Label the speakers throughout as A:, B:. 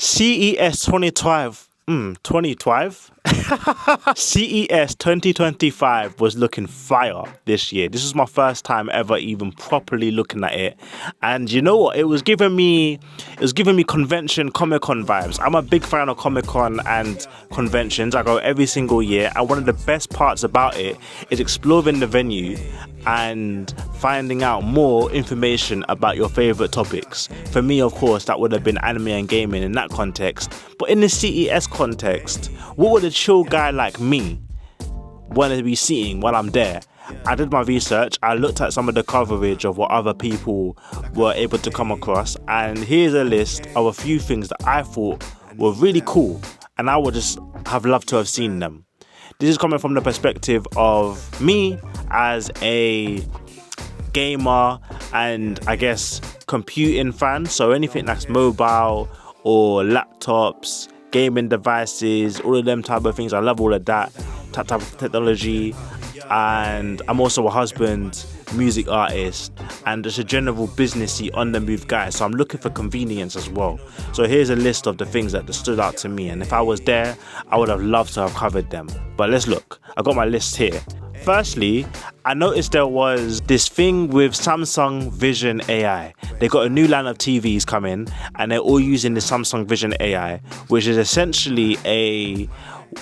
A: CES 2012. 2012? CES 2025 was looking fire this year. This was my first time ever even properly looking at it. And you know what? It was giving me convention Comic-Con vibes. I'm a big fan of Comic-Con and conventions. I go every single year. And one of the best parts about it is exploring the venue and finding out more information about your favorite topics. For me, of course, that would have been anime and gaming in that context. But in the CES context, what would a chill guy like me want to be seeing while I'm there? I did my research. I looked at some of the coverage of what other people were able to come across, and here's a list of a few things that I thought were really cool, and I would just have loved to have seen them. This is coming from the perspective of me as a gamer and I guess computing fan. So anything that's mobile or laptops, gaming devices, all of them type of things. I love all of that type of technology. And I'm also a husband, music artist, and just a general businessy on the move guy. So I'm looking for convenience as well. So here's a list of the things that stood out to me. And if I was there, I would have loved to have covered them. But let's look. I got my list here. Firstly, I noticed there was this thing with Samsung Vision AI. They got a new line of TVs coming, and they're all using the Samsung Vision AI, which is essentially a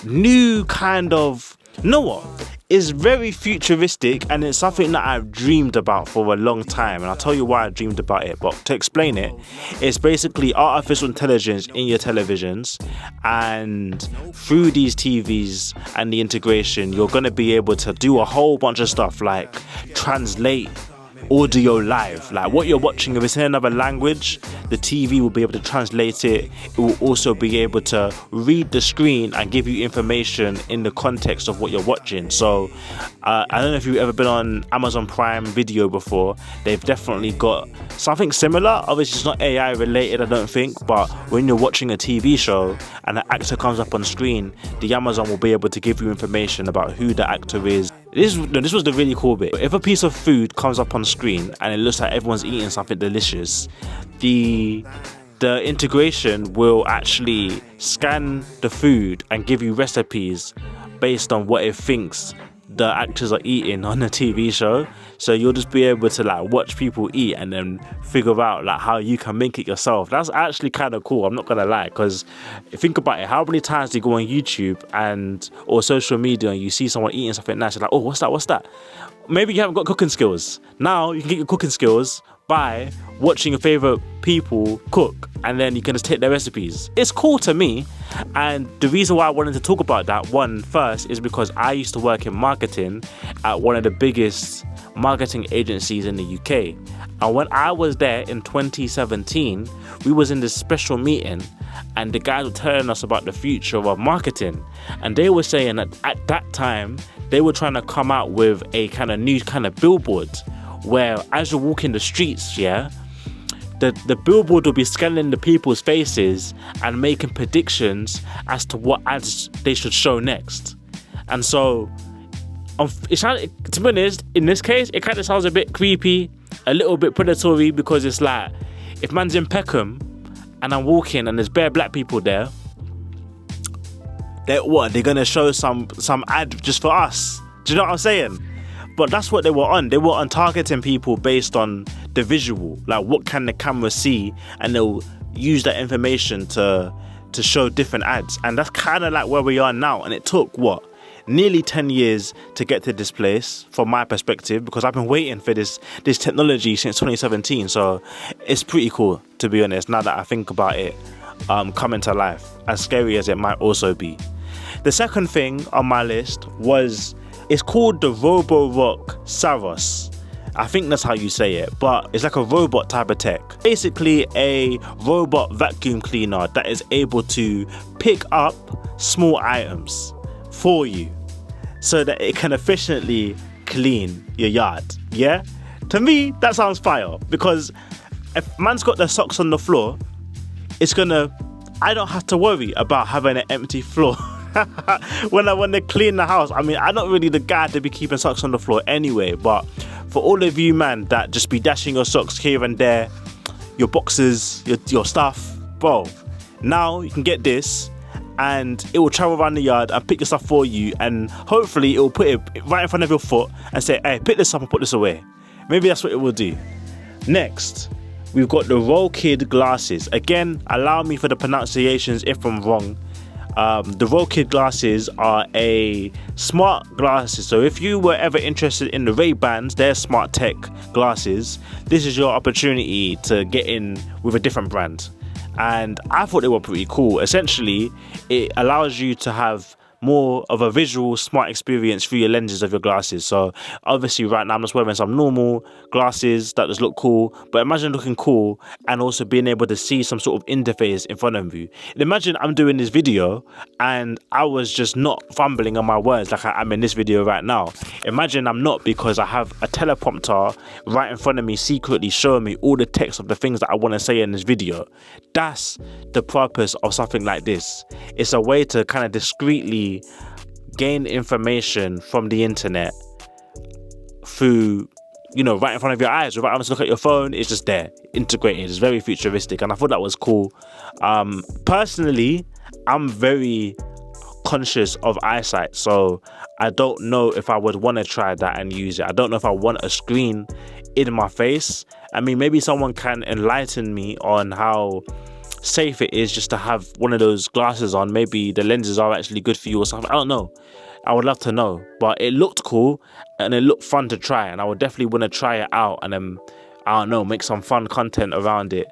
A: new kind of, you know what? It's very futuristic, and it's something that I've dreamed about for a long time, and I'll tell you why I dreamed about it. But to explain it, it's basically artificial intelligence in your televisions, and through these TVs and the integration, you're going to be able to do a whole bunch of stuff like translate audio live, like what you're watching. If it's in another language, the TV will be able to translate it. It will also be able to read the screen and give you information in the context of what you're watching. So I don't know if you've ever been on Amazon Prime Video before. They've definitely got something similar. Obviously it's not AI related, I don't think, but when you're watching a TV show and an actor comes up on screen, the Amazon will be able to give you information about who the actor is. This was the really cool bit. If a piece of food comes up on screen and it looks like everyone's eating something delicious, the integration will actually scan the food and give you recipes based on what it thinks the actors are eating on the TV show. So you'll just be able to like watch people eat and then figure out like how you can make it yourself. That's actually kind of cool, I'm not gonna lie, because think about it, how many times do you go on YouTube and or social media and you see someone eating something nice, you're like, oh, what's that? Maybe you haven't got cooking skills. Now you can get your cooking skills by watching your favorite people cook, and then you can just take their recipes. It's cool to me, and the reason why I wanted to talk about that one first is because I used to work in marketing at one of the biggest marketing agencies in the UK, and when I was there in 2017, we was in this special meeting, and the guys were telling us about the future of marketing, and they were saying that at that time they were trying to come out with a kind of new kind of billboard where as you're walking the streets, the billboard will be scanning the people's faces and making predictions as to what ads they should show next. And so, to be honest, in this case, it kind of sounds a bit creepy, a little bit predatory, because it's like, if man's in Peckham and I'm walking and there's bare black people there, they're gonna show some ad just for us? Do you know what I'm saying? But that's what they were on. They were on targeting people based on the visual, like what can the camera see, and they'll use that information to show different ads. And that's kind of like where we are now. And it took nearly 10 years to get to this place, from my perspective, because I've been waiting for this technology since 2017. So it's pretty cool, to be honest, now that I think about it coming to life, as scary as it might also be. The second thing on my list it's called the roborock Saros. I think that's how you say it, but it's like a robot type of tech. Basically a robot vacuum cleaner that is able to pick up small items for you so that it can efficiently clean your yard. Yeah? To me, that sounds fire, because if man's got their socks on the floor, I don't have to worry about having an empty floor. when they clean the house. I mean, I'm not really the guy to be keeping socks on the floor anyway, but for all of you, man, that just be dashing your socks here and there, your boxes, your stuff, bro, Now you can get this and it will travel around the yard and pick your stuff for you, and hopefully it will put it right in front of your foot and say, hey, pick this up and put this away. Maybe that's what it will do. Next, we've got the Roll Kid glasses. Again, allow me for the pronunciations if I'm wrong. The Roll Kid glasses are a smart glasses. So if you were ever interested in the Ray-Bans, their smart tech glasses, this is your opportunity to get in with a different brand. And I thought they were pretty cool. Essentially, it allows you to have more of a visual smart experience through your lenses of your glasses. So obviously right now I'm just wearing some normal glasses that just look cool, but imagine looking cool and also being able to see some sort of interface in front of you. And imagine I'm doing this video and I was just not fumbling on my words like I am in this video right now. Imagine I'm not, because I have a teleprompter right in front of me secretly showing me all the text of the things that I want to say in this video. That's the purpose of something like this. It's a way to kind of discreetly gain information from the internet through, you know, right in front of your eyes without having to look at your phone. It's just there, integrated. It's very futuristic, and I thought that was cool. Personally, I'm very conscious of eyesight, so I don't know if I would want to try that and use it. I don't know if I want a screen in my face. I mean, maybe someone can enlighten me on how safe it is just to have one of those glasses on. Maybe the lenses are actually good for you or something. I don't know. I would love to know, but it looked cool and it looked fun to try, and I would definitely want to try it out and then, I don't know, make some fun content around it,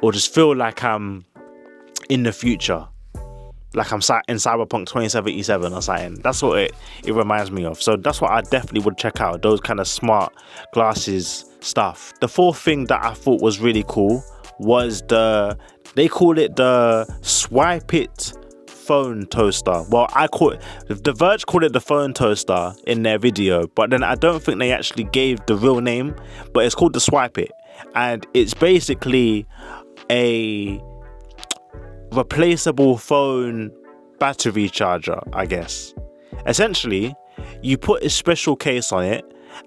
A: or just feel like I'm in the future, like I'm sat in Cyberpunk 2077 or something. That's what it reminds me of. So that's what I definitely would check out, those kind of smart glasses stuff. The fourth thing that I thought was really cool was they call it the Swipe It phone toaster. Well, The Verge called it the phone toaster in their video, but then I don't think they actually gave the real name, but it's called the Swipe It, and it's basically a replaceable phone battery charger, I guess. Essentially, you put a special case on it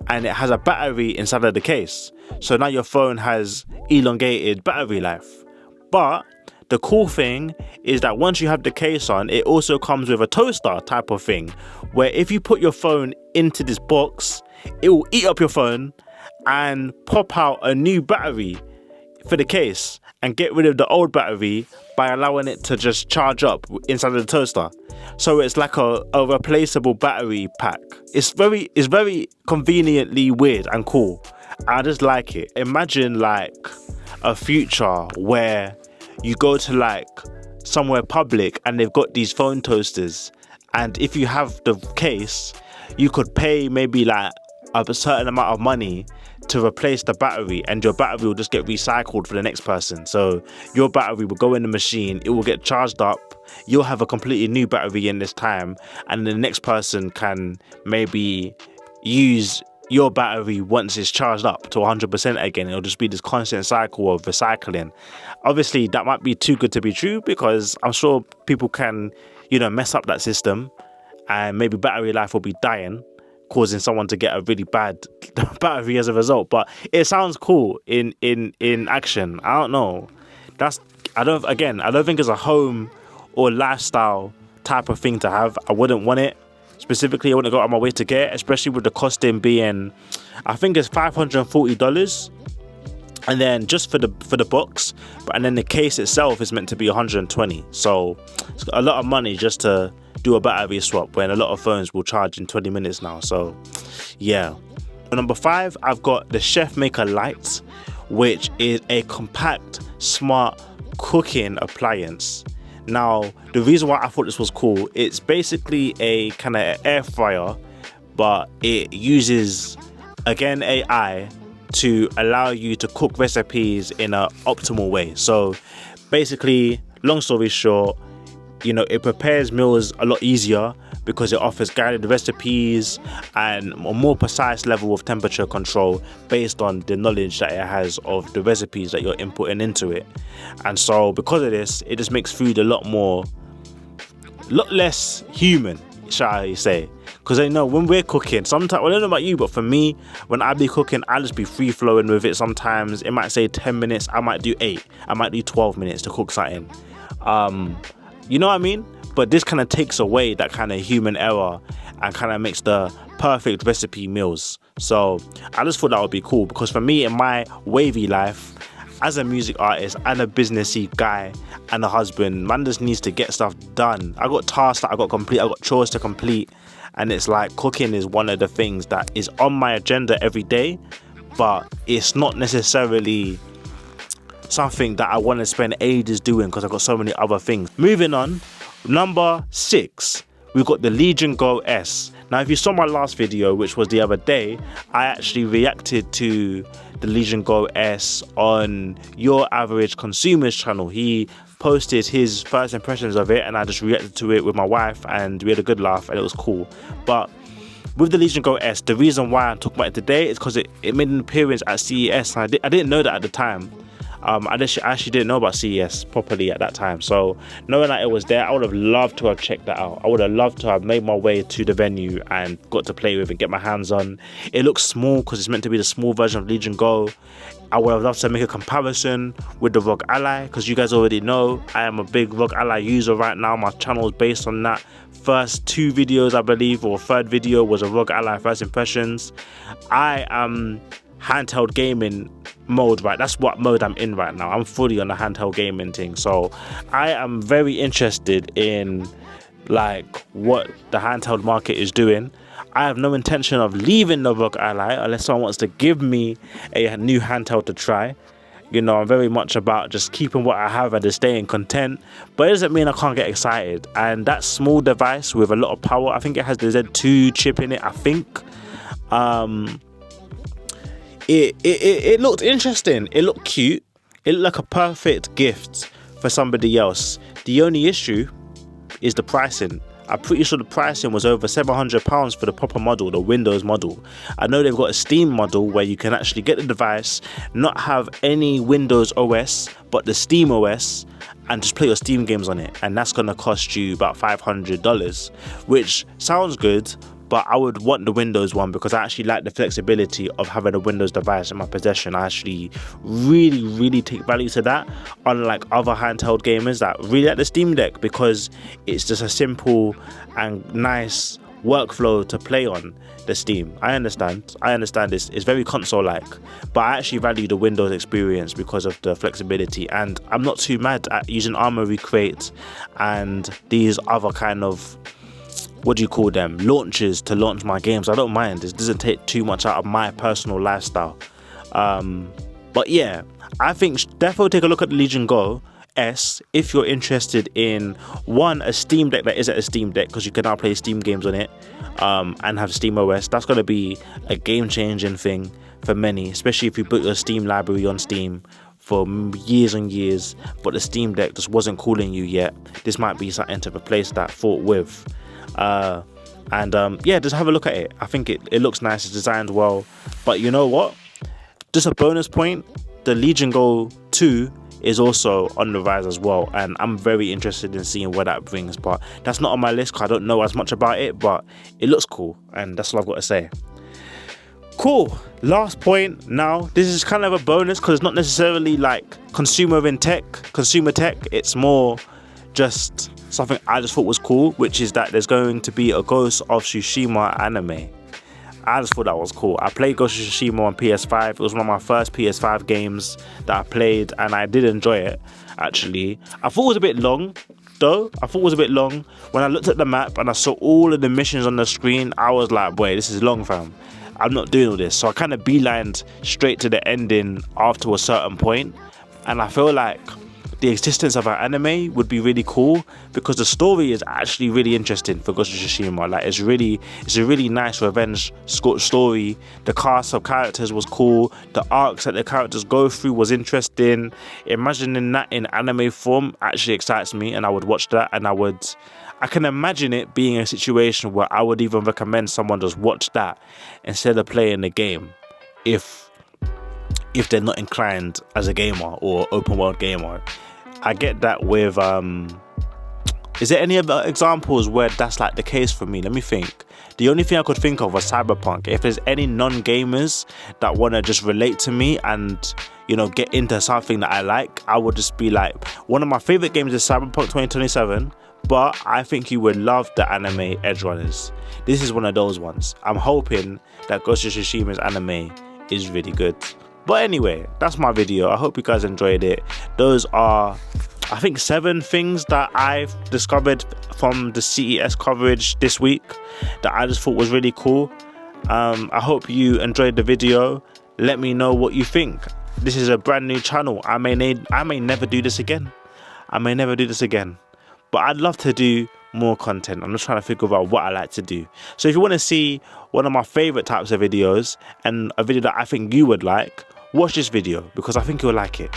A: and it has a battery inside of the case, so now your phone has elongated battery life. But the cool thing is that once you have the case on, it also comes with a toaster type of thing, where if you put your phone into this box, it will eat up your phone and pop out a new battery for the case and get rid of the old battery by allowing it to just charge up inside of the toaster. So it's like a replaceable battery pack. It's very conveniently weird and cool. I just like it. Imagine like a future where you go to like somewhere public and they've got these phone toasters, and if you have the case, you could pay maybe like a certain amount of money to replace the battery, and your battery will just get recycled for the next person. So your battery will go in the machine, it will get charged up, you'll have a completely new battery in this time, and the next person can maybe use your battery once it's charged up to 100% again. It'll just be this constant cycle of recycling. Obviously that might be too good to be true, because I'm sure people can, you know, mess up that system and maybe battery life will be dying, causing someone to get a really bad battery as a result. But it sounds cool in action. I don't know. I don't think it's a home or lifestyle type of thing to have. I wouldn't want it. Specifically, I wouldn't go out of my way to get it, especially with the costing being, I think it's $540, and then just for the box, and then the case itself is meant to be $120. So it's a lot of money just to do a battery swap, when a lot of phones will charge in 20 minutes now. So yeah. Number 5, I've got the Chef Maker Lite, which is a compact smart cooking appliance. Now, the reason why I thought this was cool, it's basically a kind of air fryer, but it uses, again, AI to allow you to cook recipes in an optimal way. So basically, long story short, you know, it prepares meals a lot easier because it offers guided recipes and a more precise level of temperature control based on the knowledge that it has of the recipes that you're inputting into it. And so because of this, it just makes food a lot less human, shall I say. Because I know when we're cooking, sometimes, well, I don't know about you, but for me, when I be cooking, I'll just be free flowing with it. Sometimes it might say 10 minutes, I might do 8, I might do 12 minutes to cook something. You know what I mean? But this kind of takes away that kind of human error and kind of makes the perfect recipe meals. So I just thought that would be cool, because for me, in my wavy life, as a music artist and a businessy guy and a husband, man just needs to get stuff done. I got tasks that I got chores to complete, and it's like cooking is one of the things that is on my agenda every day, but it's not necessarily something that I want to spend ages doing because I've got so many other things. Moving on, number 6, we've got the Legion Go S. Now, if you saw my last video, which was the other day, I actually reacted to the Legion Go S on Your Average Consumer's channel. He posted his first impressions of it, and I just reacted to it with my wife, and we had a good laugh, and it was cool. But with the Legion Go S, the reason why I'm talking about it today is because it made an appearance at CES, and I didn't know that at the time. I actually didn't know about CES properly at that time, so knowing that it was there, I would have loved to have checked that out. I would have loved to have made my way to the venue and got to play with and get my hands on. It looks small because it's meant to be the small version of Legion Go. I would have loved to make a comparison with the ROG Ally, because you guys already know I am a big ROG Ally user right now. My channel is based on that. First 2 videos, I believe, or third video was a ROG Ally first impressions. I am handheld gaming mode, right? That's what mode I'm in right now. I'm fully on the handheld gaming thing, so I am very interested in like what the handheld market is doing. I have no intention of leaving the ROG Ally unless someone wants to give me a new handheld to try. You know, I'm very much about just keeping what I have and just staying content, but it doesn't mean I can't get excited. And that small device with a lot of power, I think it has the Z2 chip in it, I think. It looked interesting. It looked cute. It looked like a perfect gift for somebody else. The only issue is the pricing. I'm pretty sure the pricing was over £700 for the proper model, the Windows model. I know they've got a Steam model where you can actually get the device, not have any Windows OS, but the Steam OS, and just play your Steam games on it. And that's going to cost you about $500, which sounds good, but I would want the Windows one because I actually like the flexibility of having a Windows device in my possession. I actually really take value to that, unlike other handheld gamers that really like the Steam Deck, because it's just a simple and nice workflow to play on the Steam. I understand it's very console-like, but I actually value the Windows experience because of the flexibility, and I'm not too mad at using Armory Crate and these other kind of, what do you call them, launchers to launch my games. I don't mind. This doesn't take too much out of my personal lifestyle. But yeah, I think definitely take a look at the Legion Go S if you're interested in, one, a Steam Deck that isn't a Steam Deck, because you can now play Steam games on it, and have Steam OS. That's going to be a game-changing thing for many, especially if you put your Steam library on Steam for years and years, but the Steam Deck just wasn't calling you yet. This might be something to replace that thought with. Yeah, just have a look at it. I think it looks nice, it's designed well. But you know what? Just a bonus point, the Legion Go 2 is also on the rise as well, and I'm very interested in seeing what that brings. But that's not on my list because I don't know as much about it, but it looks cool, and that's all I've got to say. Cool. Last point now. This is kind of a bonus because it's not necessarily like consumer tech. It's more just something I just thought was cool, which is that there's going to be a Ghost of Tsushima anime. I just thought that was cool. I played Ghost of Tsushima on PS5. It was one of my first PS5 games that I played, and I did enjoy it, actually. I thought it was a bit long, though. When I looked at the map and I saw all of the missions on the screen, I was like, boy, this is long, fam. I'm not doing all this. So I kind of beelined straight to the ending after a certain point, and I feel like the existence of an anime would be really cool because the story is actually really interesting for Ghost of Tsushima. Like it's a really nice revenge story. The cast of characters was cool. The arcs that the characters go through was interesting. Imagining that in anime form actually excites me, and I would watch that, and I can imagine it being a situation where I would even recommend someone just watch that instead of playing the game if they're not inclined as a gamer or open world gamer. I get that with Is there any other examples where that's like the case for me? Let me think. The only thing I could think of was Cyberpunk. If there's any non-gamers that want to just relate to me and, you know, get into something that I like, I would just be like, one of my favorite games is Cyberpunk 2027, but I think you would love the anime Edge Runners. This is one of those ones. I'm hoping that Ghost of Tsushima's anime is really good. But anyway, that's my video. I hope you guys enjoyed it. Those are, I think, 7 things that I've discovered from the CES coverage this week that I just thought was really cool. I hope you enjoyed the video. Let me know what you think. This is a brand new channel. I may never do this again. But I'd love to do more content. I'm just trying to figure out what I like to do. So if you want to see one of my favorite types of videos and a video that I think you would like, watch this video because I think you'll like it.